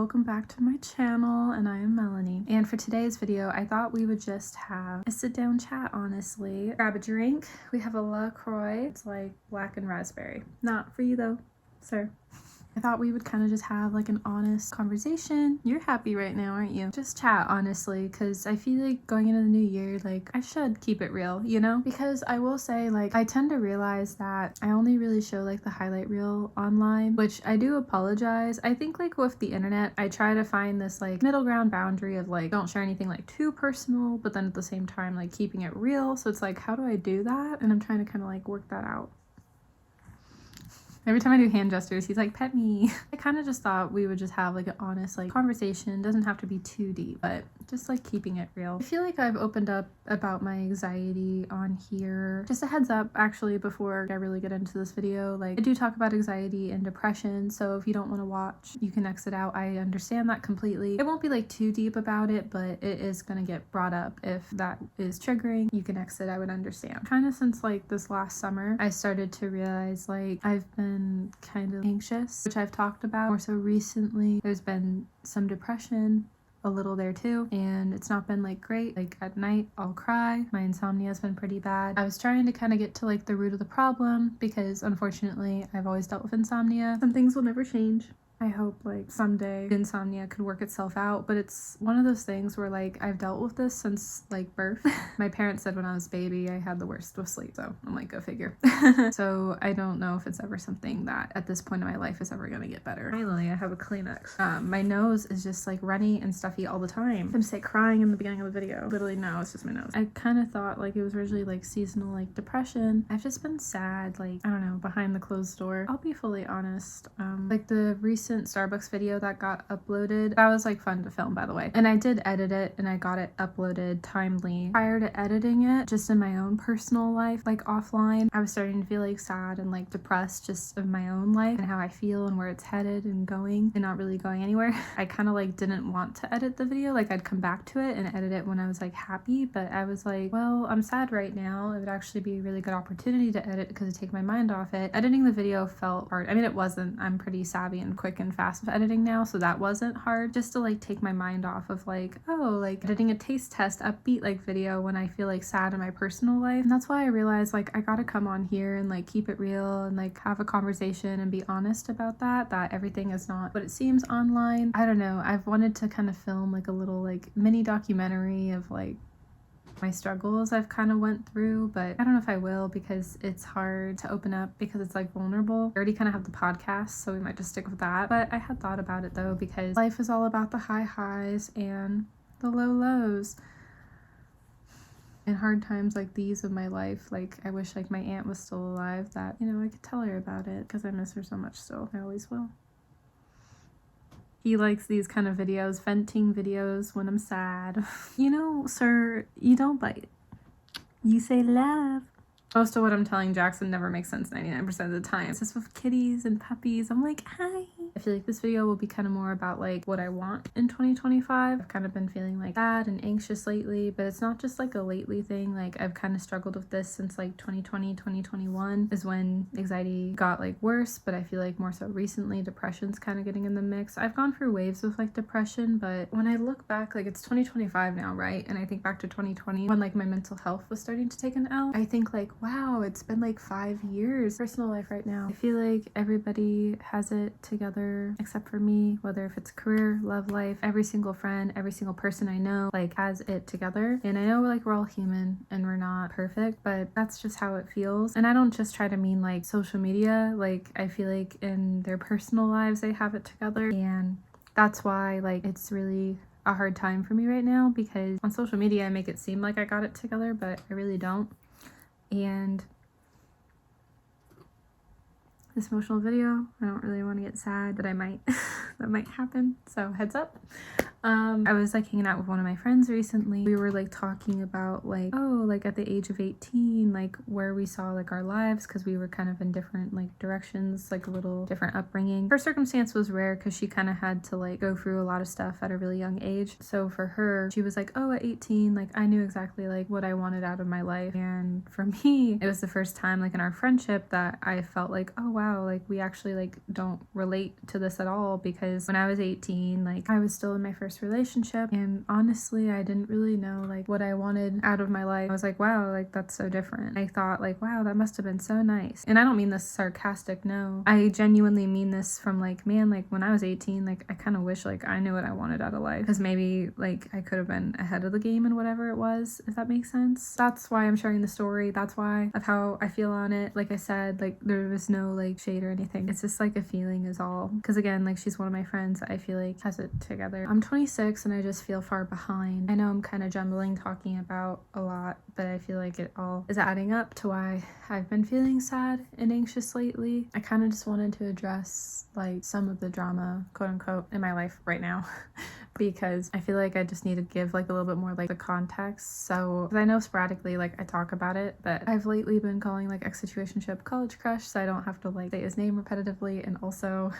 Welcome back to my channel, and I am Melanie. And for today's video, I thought we would just have a sit-down chat, honestly. Grab a drink. We have a LaCroix. It's like black and raspberry. Not for you though, sir. I thought we would kind of just have like an honest conversation. You're happy right now, aren't you? Just chat, honestly, because I feel like going into the new year, like, I should keep it real, you know? Because I will say, like, I tend to realize that I only really show like the highlight reel online, which I do apologize. I think like with the internet, I try to find this like middle ground boundary of like, don't share anything like too personal, but then at the same time, like keeping it real. So it's like, how do I do that? And I'm trying to kind of like work that out. Every time I do hand gestures, he's like, pet me. I kind of just thought we would just have like an honest like conversation. Doesn't have to be too deep, but just like keeping it real. I feel like I've opened up about my anxiety on here. Just a heads up, actually, before I really get into this video, like I do talk about anxiety and depression. So if you don't want to watch, you can exit out. I understand that completely. It won't be like too deep about it, but it is going to get brought up. If that is triggering, you can exit. I would understand. Kind of since like this last summer, I started to realize like I've been kind of anxious, which I've talked about more so recently. There's been some depression, a little there too, and it's not been like great. Like at night I'll cry. My insomnia has been pretty bad. I was trying to kind of get to like the root of the problem because unfortunately I've always dealt with insomnia. Some things will never change. I hope like someday insomnia could work itself out, but it's one of those things where like I've dealt with this since like birth. My parents said when I was a baby I had the worst with sleep, so I'm like, go figure. So I don't know if it's ever something that at this point in my life is ever gonna get better. Finally, I have a Kleenex. My nose is just like runny and stuffy all the time. I'm just like crying in the beginning of the video. Literally no, it's just my nose. I kind of thought like it was originally like seasonal like depression. I've just been sad, like I don't know, behind the closed door. I'll be fully honest. Like the recent Starbucks video that got uploaded, that was like fun to film, by the way, and I did edit it and I got it uploaded timely. Prior to editing it, just in my own personal life, like offline, I was starting to feel like sad and like depressed just of my own life and how I feel and where it's headed and going and not really going anywhere. I kind of like didn't want to edit the video. Like I'd come back to it and edit it when I was like happy, but I was like, well, I'm sad right now. It would actually be a really good opportunity to edit because it'd take my mind off it. Editing the video felt hard. I mean, it wasn't. I'm pretty savvy and quick and fast with editing now, so that wasn't hard. Just to like take my mind off of like, oh, like editing a taste test upbeat like video when I feel like sad in my personal life. And that's why I realized like I gotta come on here and like keep it real and like have a conversation and be honest about that everything is not what it seems online. I don't know, I've wanted to kind of film like a little like mini documentary of like my struggles I've kind of went through, but I don't know if I will because it's hard to open up because it's like vulnerable. I already kind of have the podcast, so we might just stick with that. But I had thought about it though because life is all about the high highs and the low lows. In hard times like these of my life, like I wish like my aunt was still alive, that, you know, I could tell her about it because I miss her so much still. I always will. He likes these kind of videos, venting videos when I'm sad. You know, sir, you don't bite. You say love. Most of what I'm telling Jackson never makes sense 99% of the time. It's just with kitties and puppies. I'm like, hi. I feel like this video will be kind of more about like what I want in 2025. I've kind of been feeling like sad and anxious lately, but it's not just like a lately thing. Like I've kind of struggled with this since like 2020, 2021 is when anxiety got like worse, but I feel like more so recently depression's kind of getting in the mix. I've gone through waves with like depression, but when I look back, like it's 2025 now, right? And I think back to 2020 when like my mental health was starting to take an L. I think like, wow, it's been like 5 years. Personal life right now, I feel like everybody has it together except for me, whether if it's career, love life, every single friend, every single person I know like has it together. And I know like we're all human and we're not perfect, but that's just how it feels. And I don't just try to mean like social media. Like I feel like in their personal lives they have it together, and that's why like it's really a hard time for me right now because on social media I make it seem like I got it together, but I really don't. And this emotional video, I don't really want to get sad, but I might. That might happen, so heads up. I was like hanging out with one of my friends recently. We were like talking about like, oh, like at the age of 18, like where we saw like our lives, because we were kind of in different like directions, like a little different upbringing. Her circumstance was rare because she kind of had to like go through a lot of stuff at a really young age. So for her, she was like, oh, at 18, like I knew exactly like what I wanted out of my life. And for me, it was the first time like in our friendship that I felt like, oh wow, like we actually like don't relate to this at all, because when I was 18, like I was still in my first relationship, and honestly I didn't really know like what I wanted out of my life. I was like, wow, like that's so different. I thought like, wow, that must have been so nice. And I don't mean this sarcastic, no, I genuinely mean this from like, man, like when I was 18, like I kind of wish like I knew what I wanted out of life, because maybe like I could have been ahead of the game in whatever it was, if that makes sense. That's why I'm sharing the story. That's why of how I feel on it. Like I said, like there was no like shade or anything. It's just like a feeling is all, because again, like she's one of my friends I feel like has it together. I'm 26 and I just feel far behind. I know I'm kind of jumbling talking about a lot, but I feel like it all is adding up to why I've been feeling sad and anxious lately. I kind of just wanted to address like some of the drama, quote unquote, in my life right now because I feel like I just need to give like a little bit more like the context. So, 'cause I know sporadically like I talk about it, but I've lately been calling like ex-situationship college crush, so I don't have to like say his name repetitively. And also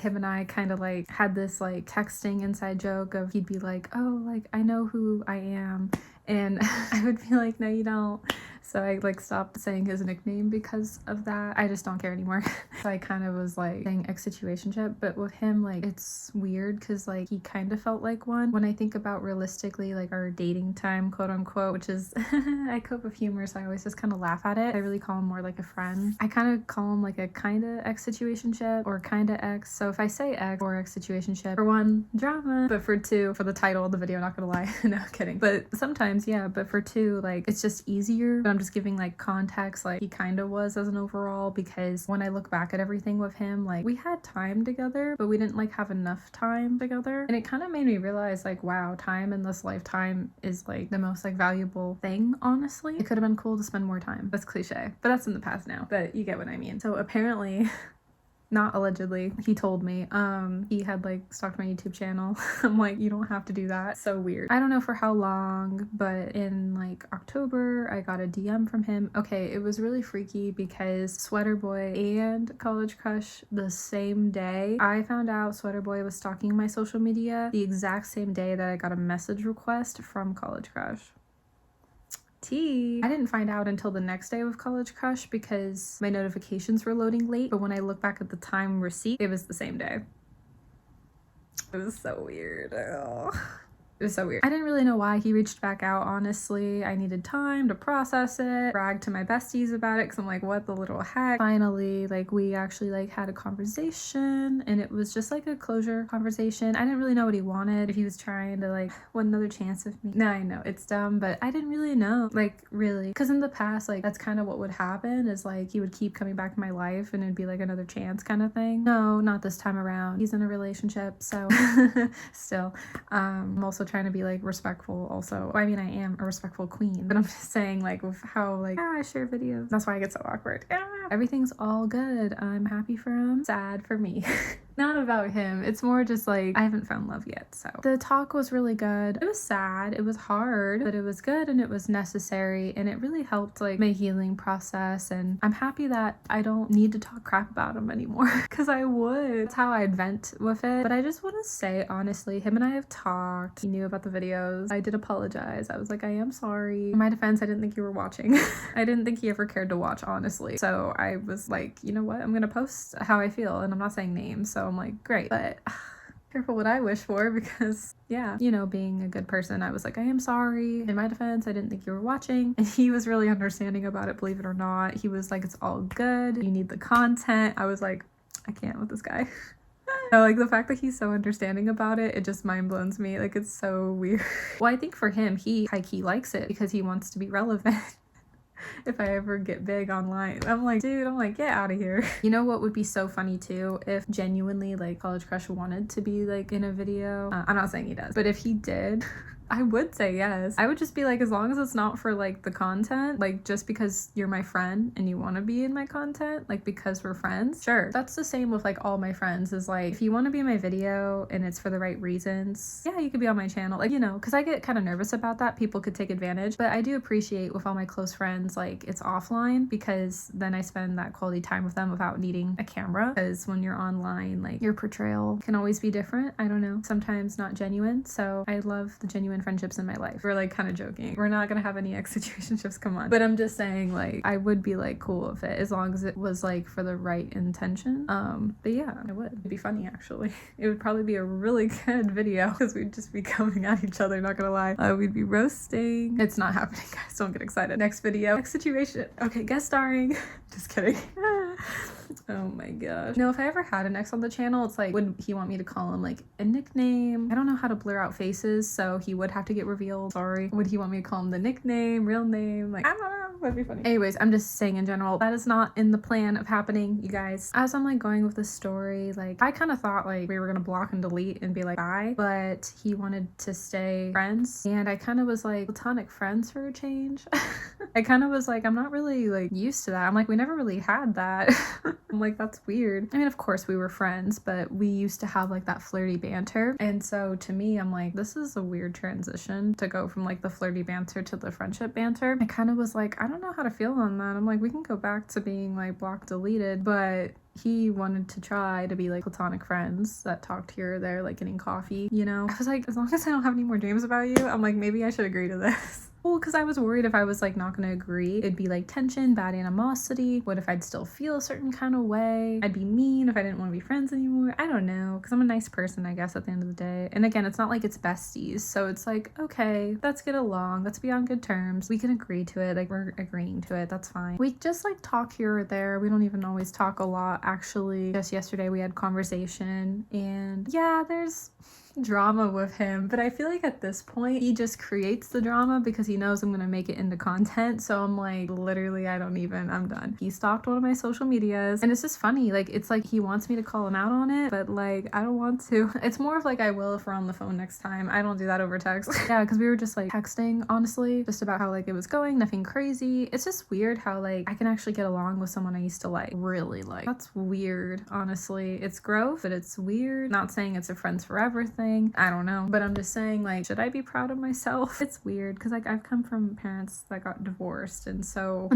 him and I kind of like had this like texting inside joke of, he'd be like, oh, like I know who I am, and I would be like, no you don't. So I like stopped saying his nickname because of that. I just don't care anymore. So I kind of was like saying ex-situationship, but with him like it's weird because like he kind of felt like one. When I think about realistically like our dating time, quote unquote, which is I cope with humor, so I always just kind of laugh at it. I really call him more like a friend. I kind of call him like a kind of ex-situationship or kind of ex. So if I say ex or ex-situationship, for one, drama, but for two, for the title of the video, not gonna lie, no kidding, but sometimes yeah, but for two, like it's just easier. But I'm just giving like context, like he kind of was as an overall, because when I look back at everything with him, like we had time together, but we didn't like have enough time together. And it kind of made me realize like, wow, time in this lifetime is like the most like valuable thing, honestly. It could have been cool to spend more time. That's cliche, but that's in the past now, but you get what I mean. So apparently not allegedly, he told me he had like stalked my YouTube channel. I'm like, you don't have to do that. So weird. I don't know for how long, but in like October I got a DM from him. Okay, it was really freaky because Sweater Boy and College Crush the same day. I found out Sweater Boy was stalking my social media the exact same day that I got a message request from College Crush. I didn't find out until the next day of College Crush because my notifications were loading late, but when I look back at the time receipt, it was the same day. It was so weird. Ugh. It was so weird. I didn't really know why he reached back out, honestly. I needed time to process it, brag to my besties about it, because I'm like, what the little heck? Finally, like we actually like had a conversation, and it was just like a closure conversation. I didn't really know what he wanted, if he was trying to like want another chance with me. No, I know it's dumb, but I didn't really know, like really, because in the past like that's kind of what would happen, is like he would keep coming back in my life and it'd be like another chance kind of thing. No, not this time around. He's in a relationship, so still I'm also trying to be like respectful also. I mean, I am a respectful queen, but I'm just saying like with how like I share videos, that's why I get so awkward. Everything's all good. I'm happy for him, sad for me. Not about him, it's more just like I haven't found love yet. So the talk was really good. It was sad, it was hard, but it was good and it was necessary, and it really helped like my healing process. And I'm happy that I don't need to talk crap about him anymore, because I would. That's how I'd vent with it. But I just want to say honestly, him and I have talked. He knew about the videos. I did apologize. I was like, I am sorry. In my defense, I didn't think you were watching. I didn't think he ever cared to watch, honestly. So I was like, you know what, I'm gonna post how I feel, and I'm not saying names, so I'm like, great. But careful what I wish for, because yeah, you know, being a good person, I was like, I am sorry. In my defense, I didn't think you were watching. And he was really understanding about it, believe it or not. He was like, it's all good, you need the content. I was like, I can't with this guy. No, like the fact that he's so understanding about it, it just mind blows me. Like it's so weird. Well, I think for him, he high-key likes it because he wants to be relevant. If I ever get big online, I'm like, dude, I'm like, get out of here. You know what would be so funny too? If genuinely like College Crush wanted to be like in a video. I'm not saying he does, but if he did, I would say yes. I would just be like, as long as it's not for like the content, like just because you're my friend and you want to be in my content, like because we're friends, sure. That's the same with like all my friends, is like, if you want to be in my video and it's for the right reasons, yeah, you could be on my channel. Like, you know, because I get kind of nervous about that. People could take advantage, but I do appreciate with all my close friends, like it's offline, because then I spend that quality time with them without needing a camera. Because when you're online, like your portrayal can always be different. I don't know, sometimes not genuine. So I love the genuine friendships in my life. We're like kind of joking. We're not gonna have any situationships, come on. But I'm just saying, like, I would be like cool with it as long as it was like for the right intention. But yeah, I would. It'd be funny actually. It would probably be a really good video because we'd just be coming at each other, not gonna lie. We'd be roasting. It's not happening, guys. Don't get excited. Next video. Next situation. Okay, guest starring. Just kidding. Oh my gosh. No, if I ever had an ex on the channel, it's like, would he want me to call him like a nickname? I don't know how to blur out faces, so he would have to get revealed. Sorry. Would he want me to call him the nickname, real name? Like, I don't know. That'd be funny. Anyways, I'm just saying in general, that is not in the plan of happening, you guys. As I'm like going with the story, like I kind of thought like we were gonna block and delete and be like bye, but he wanted to stay friends, and I kind of was like, platonic friends for a change. I kind of was like, I'm not really like used to that. I'm like, we never really had that. I'm like, that's weird. I mean, of course we were friends, but we used to have like that flirty banter. And so to me, I'm like, this is a weird transition to go from like the flirty banter to the friendship banter. I kind of was like, I don't know how to feel on that. I'm like, we can go back to being like blocked, deleted, but he wanted to try to be like platonic friends that talked here or there, like getting coffee, you know? I was like, as long as I don't have any more dreams about you, I'm like, maybe I should agree to this. Well, because I was worried if I was like not gonna agree, it'd be like tension, bad animosity. What if I'd still feel a certain kind of way? I'd be mean if I didn't want to be friends anymore. I don't know, because I'm a nice person, I guess, at the end of the day. And again, it's not like it's besties, so it's like, okay, let's get along, let's be on good terms. We can agree to it, like we're agreeing to it, that's fine. We just like talk here or there. We don't even always talk a lot, actually. Just yesterday we had conversation, and yeah, there's drama with him, but I feel like at this point he just creates the drama because he knows I'm gonna make it into content. So I'm like, literally, I'm done. He stalked one of my social medias, and it's just funny, like it's like he wants me to call him out on it, but like I don't want to. It's more of like I will if we're on the phone next time. I don't do that over text. Yeah, because we were just like texting, honestly, just about how like it was going, nothing crazy. It's just weird how like I can actually get along with someone I used to like really like. That's weird, honestly. It's growth, but it's weird. Not saying it's a friends forever thing. I don't know, but I'm just saying, like, should I be proud of myself? It's weird because like I've come from parents that got divorced, and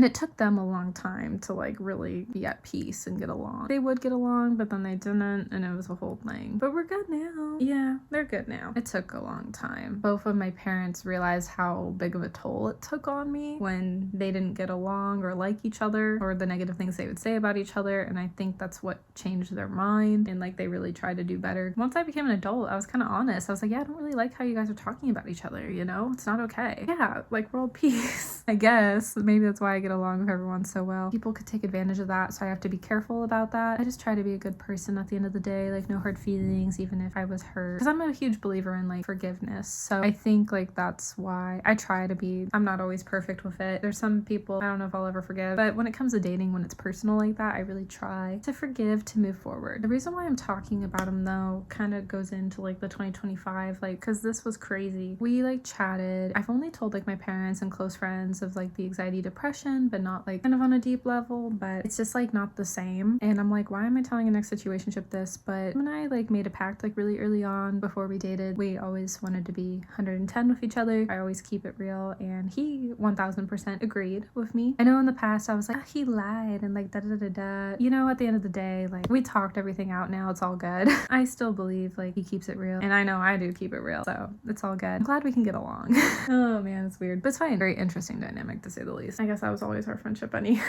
it took them a long time to like really be at peace and get along. They would get along, but then they didn't, and it was a whole thing. But we're good now. Yeah, they're good now. It took a long time. Both of my parents realized how big of a toll it took on me when they didn't get along or like each other, or the negative things they would say about each other, and I think that's what changed their mind, and like they really tried to do better. Once I became an adult, I was kind of honest. I was like, yeah, I don't really like how you guys are talking about each other, you know? It's not okay. Yeah, like world peace. I guess maybe that's why I get along with everyone so well. People could take advantage of that, so I have to be careful about that. I just try to be a good person at the end of the day, like no hard feelings, even if I was hurt, because I'm a huge believer in like forgiveness. So I think like that's why I try to be. I'm not always perfect with it. There's some people I don't know if I'll ever forgive, but when it comes to dating, when it's personal like that, I really try to forgive, to move forward. The reason why I'm talking about him though kind of goes into like the 2025, like, because this was crazy. We like chatted. I've only told like my parents and close friends of like the anxiety, depression, but not like kind of on a deep level, but it's just like not the same. And I'm like, why am I telling an ex situationship this? But when I like made a pact like really early on before we dated, we always wanted to be 110 with each other. I always keep it real, and he 1000% agreed with me. I know in the past I was like, oh, he lied and like da da da da. You know, at the end of the day, like we talked everything out now, it's all good. I still believe like he keeps it real, and I know I do keep it real, so it's all good. I'm glad we can get along. Oh man, it's weird, but it's fine. Very interesting dynamic, to say the least. I guess that was always our friendship, bunny.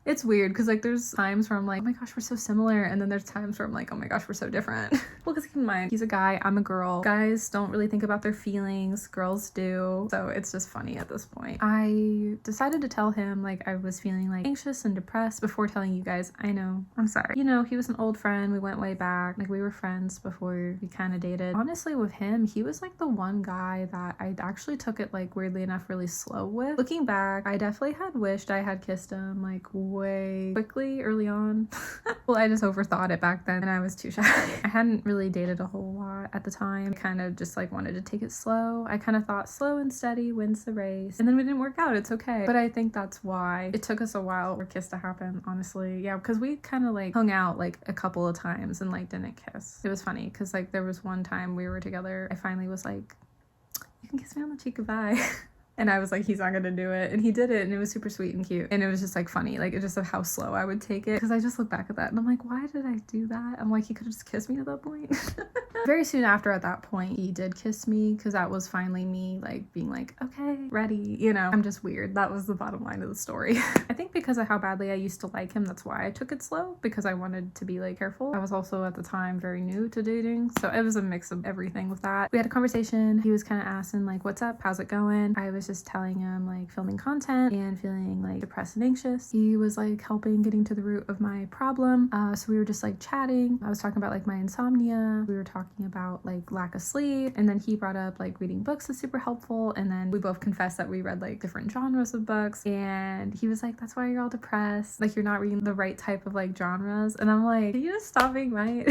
It's weird because like there's times where I'm like, oh my gosh, we're so similar, and then there's times where I'm like, oh my gosh, we're so different. Well, because keep in mind, he's a guy, I'm a girl. Guys don't really think about their feelings, girls do, so it's just funny at this point. I decided to tell him like I was feeling like anxious and depressed before telling you guys. I know, I'm sorry. You know, he was an old friend, we went way back, like we were friends before we kind of dated. Honestly, with him, he was like the one guy that I actually took it like weirdly enough really slow with. Looking back, I definitely had wished I had kissed him like way quickly early on. Well, I just overthought it back then and I was too shy. I hadn't really dated a whole lot at the time. I kind of just like wanted to take it slow. I kind of thought slow and steady wins the race. And then we didn't work out. It's okay. But I think that's why it took us a while for a kiss to happen, honestly. Yeah, because we kind of like hung out like a couple of times and like didn't kiss. It was funny because like there was one time we were together. I finally was like, you can kiss me on the cheek, goodbye. And I was like, he's not gonna do it. And he did it and it was super sweet and cute. And it was just like funny, like it's just how slow I would take it. Because I just look back at that and I'm like, why did I do that? I'm like, he could have just kissed me at that point. Very soon after at that point, he did kiss me because that was finally me like being like, okay, ready. You know, I'm just weird. That was the bottom line of the story. I think because of how badly I used to like him, that's why I took it slow, because I wanted to be like careful. I was also at the time very new to dating. So it was a mix of everything with that. We had a conversation. He was kind of asking like, what's up? How's it going? I was just telling him like filming content and feeling like depressed and anxious. He was like helping getting to the root of my problem. So we were just like chatting. I was talking about like my insomnia. We were talking about like lack of sleep. And then he brought up like reading books is super helpful. And then we both confessed that we read like different genres of books. And he was like, that's why you're all depressed. Like you're not reading the right type of like genres. And I'm like, can you just stop being right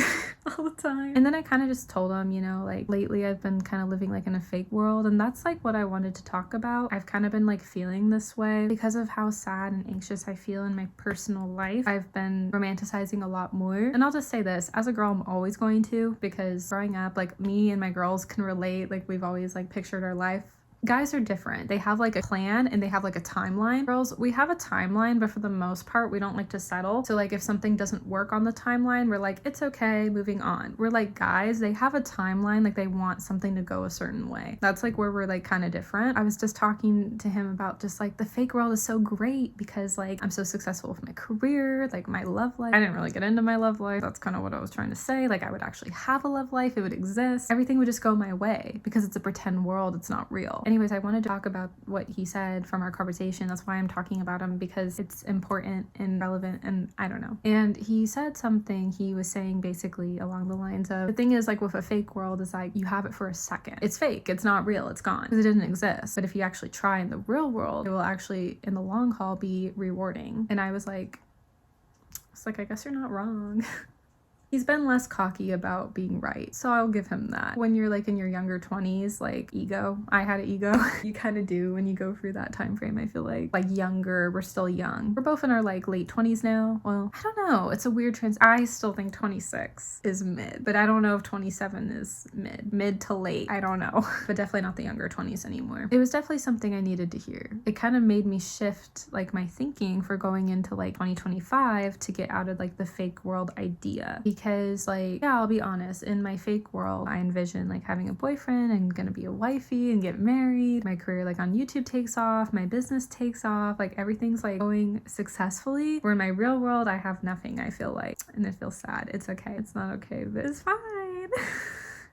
all the time? And then I kind of just told him, you know, like lately I've been kind of living like in a fake world. And that's like what I wanted to talk about. I've kind of been like feeling this way because of how sad and anxious I feel in my personal life. I've been romanticizing a lot more. And I'll just say this, as a girl, I'm always going to, because growing up, like me and my girls can relate. Like we've always like pictured our life. Guys are different. They have like a plan and they have like a timeline. Girls, we have a timeline, but for the most part, we don't like to settle. So like if something doesn't work on the timeline, we're like, it's okay, moving on. We're like guys, they have a timeline, like they want something to go a certain way. That's like where we're like kind of different. I was just talking to him about just like the fake world is so great because like I'm so successful with my career, like my love life. I didn't really get into my love life. That's kind of what I was trying to say. Like I would actually have a love life. It would exist. Everything would just go my way because it's a pretend world. It's not real. Anyways, I wanted to talk about what he said from our conversation. That's why I'm talking about him, because it's important and relevant and I don't know. And he said something, he was saying basically along the lines of, the thing is like with a fake world is like you have it for a second. It's fake. It's not real. It's gone because it didn't exist. But if you actually try in the real world, it will actually in the long haul be rewarding. And I was like, it's like, I guess you're not wrong. He's been less cocky about being right, so I'll give him that. When you're like in your younger 20s, like ego, I had an ego. You kind of do when you go through that time frame. I feel like younger, we're still young. We're both in our like late 20s now. Well, I don't know. It's a weird I still think 26 is mid, but I don't know if 27 is mid to late. I don't know, but definitely not the younger 20s anymore. It was definitely something I needed to hear. It kind of made me shift like my thinking for going into like 2025 to get out of like the fake world idea. Because like, yeah, I'll be honest, in my fake world, I envision like having a boyfriend and gonna be a wifey and get married. My career like on YouTube takes off, my business takes off, like everything's like going successfully. Where in my real world, I have nothing, I feel like, and it feels sad. It's okay. It's not okay, but it's fine.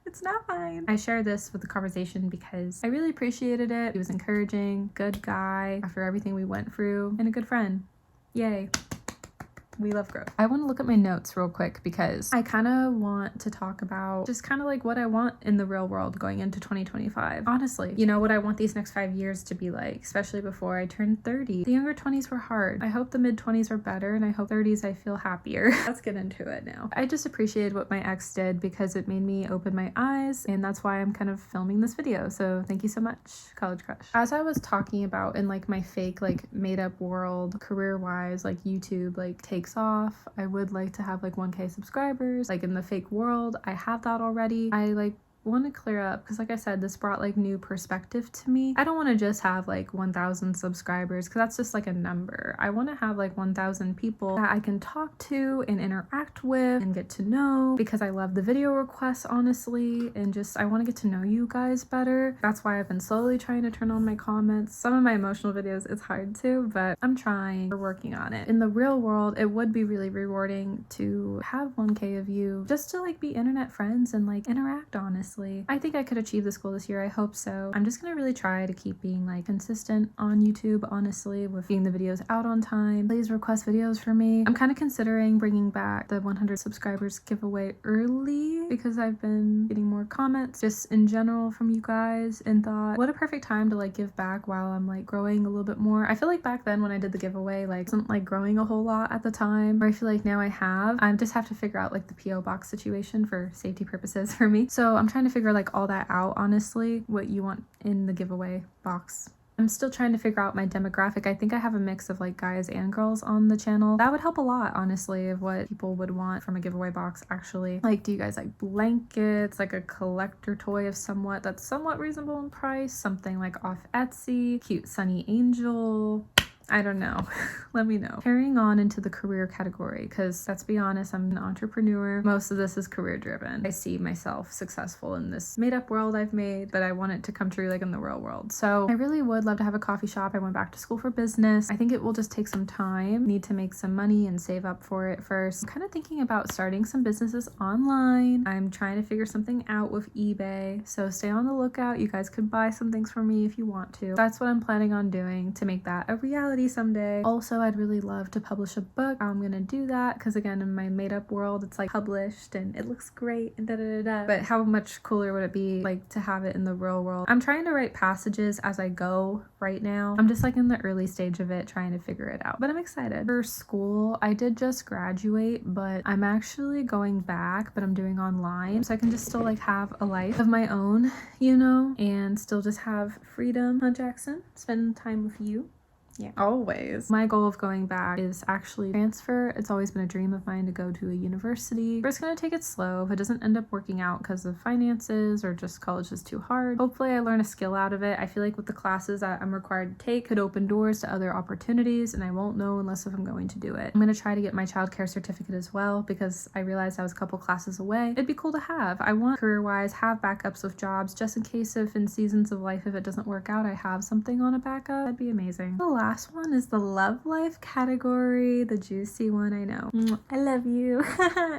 It's not fine. I share this with the conversation because I really appreciated it. He was encouraging, good guy after everything we went through, and a good friend. Yay. We love growth. I want to look at my notes real quick because I kind of want to talk about just kind of like what I want in the real world going into 2025. Honestly, you know what I want these next 5 years to be like, especially before I turn 30. The younger 20s were hard. I hope the mid 20s are better, and I hope 30s I feel happier. Let's get into it now. I just appreciated what my ex did because it made me open my eyes, and that's why I'm kind of filming this video. So thank you so much, College Crush. As I was talking about in like my fake like made up world, career wise, like YouTube like takes off, I would like to have like 1K subscribers. Like in the fake world, I have that already. I like want to clear up because like I said, this brought like new perspective to me. I don't want to just have like 1,000 subscribers because that's just like a number. I want to have like 1,000 people that I can talk to and interact with and get to know, because I love the video requests honestly, and just I want to get to know you guys better. That's why I've been slowly trying to turn on my comments. Some of my emotional videos it's hard to, but I'm trying. We're working on it. In the real world, it would be really rewarding to have 1K of you just to like be internet friends and like interact honestly. honestly. I think I could achieve this goal this year. I hope so. I'm just gonna really try to keep being like consistent on YouTube, honestly, with getting the videos out on time. Please request videos for me. I'm kind of considering bringing back the 100 subscribers giveaway early because I've been getting more comments just in general from you guys, and thought what a perfect time to like give back while I'm like growing a little bit more. I feel like back then when I did the giveaway, like wasn't like growing a whole lot at the time, where I feel like now I have. I just have to figure out like the PO box situation for safety purposes for me. So I'm trying to figure like all that out, honestly, what you want in the giveaway box. I'm still trying to figure out my demographic. I think I have a mix of like guys and girls on the channel. That would help a lot, honestly, of what people would want from a giveaway box, actually. Like, do you guys like blankets, like a collector toy of somewhat that's somewhat reasonable in price, something like off Etsy, cute Sunny Angel? I don't know. Let me know. Carrying on into the career category, because let's be honest, I'm an entrepreneur. Most of this is career driven. I see myself successful in this made up world I've made, but I want it to come true like in the real world. So I really would love to have a coffee shop. I went back to school for business. I think it will just take some time. Need to make some money and save up for it first. I'm kind of thinking about starting some businesses online. I'm trying to figure something out with eBay. So stay on the lookout. You guys could buy some things from me if you want to. That's what I'm planning on doing to make that a reality someday. Also, I'd really love to publish a book. I'm gonna do that because again, in my made up world, it's like published and it looks great and da da da da. But how much cooler would it be like to have it in the real world? I'm trying to write passages as I go right now. I'm just like in the early stage of it, trying to figure it out. But I'm excited. For school, I did just graduate, but I'm actually going back, but I'm doing online. So I can just still like have a life of my own, you know, and still just have freedom, huh, Jackson? Spend time with you. Yeah, always. My goal of going back is actually transfer. It's always been a dream of mine to go to a university. We're just gonna take it slow. If it doesn't end up working out because of finances or just college is too hard, hopefully I learn a skill out of it. I feel like with the classes that I'm required to take could open doors to other opportunities, and I won't know unless if I'm going to do it. I'm gonna try to get my childcare certificate as well because I realized I was a couple classes away. It'd be cool to have. I want career-wise have backups with jobs just in case if in seasons of life if it doesn't work out I have something on a backup. That'd be amazing. The last one is the love life category, the juicy one. I know. I love you.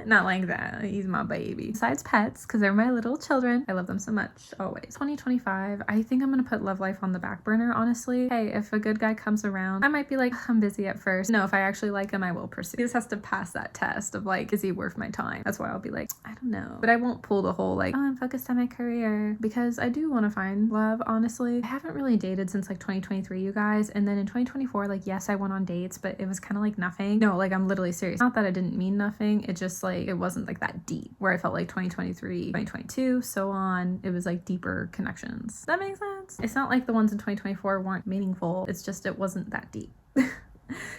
Not like that. He's my baby. Besides pets, because they're my little children. I love them so much, always. 2025, I think I'm gonna put love life on the back burner, honestly. Hey, if a good guy comes around, I might be like, I'm busy at first. No, if I actually like him, I will pursue. He just has to pass that test of like, is he worth my time? That's why I'll be like, I don't know. But I won't pull the whole like, oh, I'm focused on my career, because I do want to find love, honestly. I haven't really dated since like 2023, you guys. And then in 2024, like, yes, I went on dates, but it was kind of like nothing. No, like, I'm literally serious. Not that it didn't mean nothing. It just like, it wasn't like that deep, where I felt like 2023, 2022, so on. It was like deeper connections. Does that make sense? It's not like the ones in 2024 weren't meaningful. It's just, it wasn't that deep.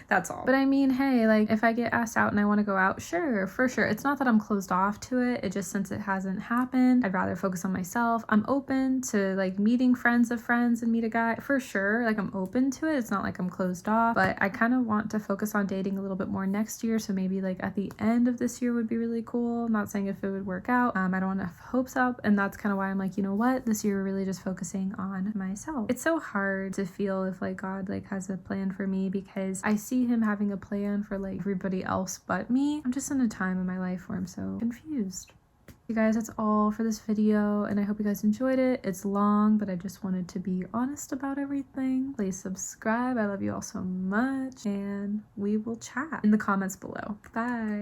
That's all. But I mean, hey, like if I get asked out and I want to go out, sure, for sure. It's not that I'm closed off to it. It just, since it hasn't happened, I'd rather focus on myself. I'm open to like meeting friends of friends and meet a guy for sure. Like I'm open to it. It's not like I'm closed off, but I kind of want to focus on dating a little bit more next year. So maybe like at the end of this year would be really cool. I'm not saying if it would work out. I don't want to have hopes up. And that's kind of why I'm like, you know what? This year we're really just focusing on myself. It's so hard to feel if like God like has a plan for me, because I see him having a plan for like everybody else but me. I'm just in a time in my life where I'm so confused. You guys, that's all for this video, and I hope you guys enjoyed it. It's long, but I just wanted to be honest about everything. Please subscribe. I love you all so much, and we will chat in the comments below. Bye.